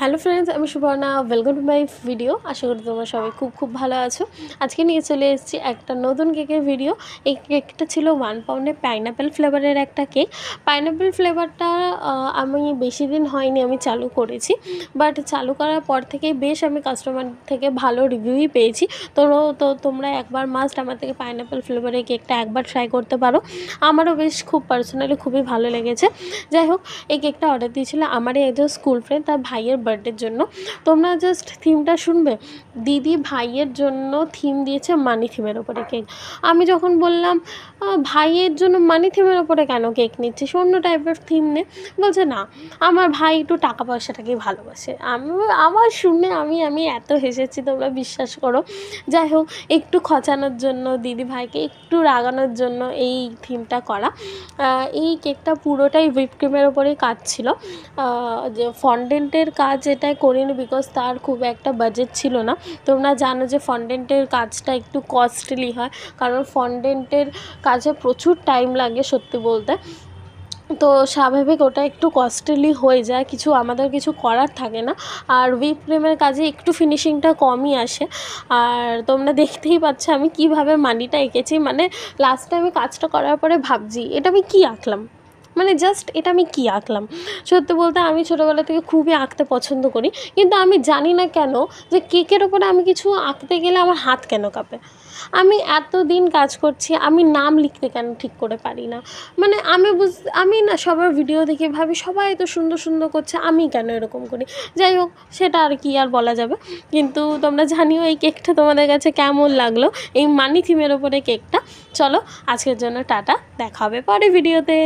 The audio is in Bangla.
হ্যালো ফ্রেন্ডস, আমি Subarna. Welcome to my video. আশা করি তোমরা সবাই খুব ভালো আছো। আজকে নিয়ে চলে এসেছি একটা নতুন কেকের ভিডিও। এই কেকটা ছিল 1 পাউন্ডের পাইনঅ্যাপেল ফ্লেভারের একটা কেক। পাইনঅ্যাপেল ফ্লেভারটা আমি বেশি দিন হয়নি আমি চালু করেছি, বাট চালু করার পর থেকেই বেশ আমি কাস্টমার থেকে ভালো রিভিউই পেয়েছি। তো তোমরা একবার মাস্ট আমার থেকে পাইনঅ্যাপেল ফ্লেভারের কেকটা একবার ট্রাই করতে পারো। আমারও বেশ পার্সোনালি খুবই ভালো লেগেছে। যাই হোক, এই কেকটা অর্ডার দিয়েছিল আমারই একজন স্কুল ফ্রেন্ড তার ভাইয়ের বার্থডের জন্য। তোমরা জাস্ট থিমটা শুনবে। দিদি ভাইয়ের জন্য থিম দিয়েছে মানি থিমের ওপরে কেক। আমি যখন বললাম ভাইয়ের জন্য মানি থিমের ওপরে কেন কেক নিচ্ছিস, অন্য টাইপের থিম নে। বলছে না, আমার ভাই একটু টাকা পয়সাটাকেই ভালোবাসে। আমার শুনে আমি এত হেসেছি, তোমরা বিশ্বাস করো। যাই হোক, একটু খচানোর জন্য, দিদি ভাইকে একটু রাগানোর জন্য এই থিমটা করা। এই কেকটা পুরোটাই হুইপ ক্রিমের ওপরেই কাজ ছিল। যে ফন্ডেন্টের কাজ এটাই করিনি, বিকজ তার খুব একটা বাজেট ছিল না। তোমরা জানো যে ফন্ডেন্টের কাজটা একটু কস্টলি হয়, কারণ ফন্ডেন্টের কাজে প্রচুর টাইম লাগে সত্যি বলতে। তো স্বাভাবিক ওটা একটু কস্টলি হয়ে যায়, আমাদের কিছু করার থাকে না। আর হুইপ ক্রিমের কাজে একটু ফিনিশিংটা কমই আসে। আর তোমরা দেখতেই পাচ্ছ আমি কীভাবে মানিটা এঁকেছি। মানে লাস্টে আমি কাজটা করার পরে ভাবছি এটা আমি কী আঁকলাম, মানে জাস্ট এটা আমি কী আঁকলাম। সত্যি বলতে আমি ছোটোবেলা থেকে খুবই আঁকতে পছন্দ করি, কিন্তু আমি জানি না কেন যে কেকের ওপরে আমি কিছু আঁকতে গেলে আমার হাত কেন কাঁপে। আমি এত দিন কাজ করছি, আমি নাম লিখতে কেন ঠিক করে পারি না। মানে আমি না সবার ভিডিও দেখে ভাবি সবাই এত সুন্দর করছে, আমি কেন এরকম করি। যাই হোক, সেটা আর কি আর বলা যাবে। কিন্তু তোমরা জানিও এই কেকটা তোমাদের কাছে কেমন লাগলো, এই মানি থিমের ওপরে কেকটা। চলো, আজকের জন্য টাটা, দেখা হবে পরে ভিডিওতে।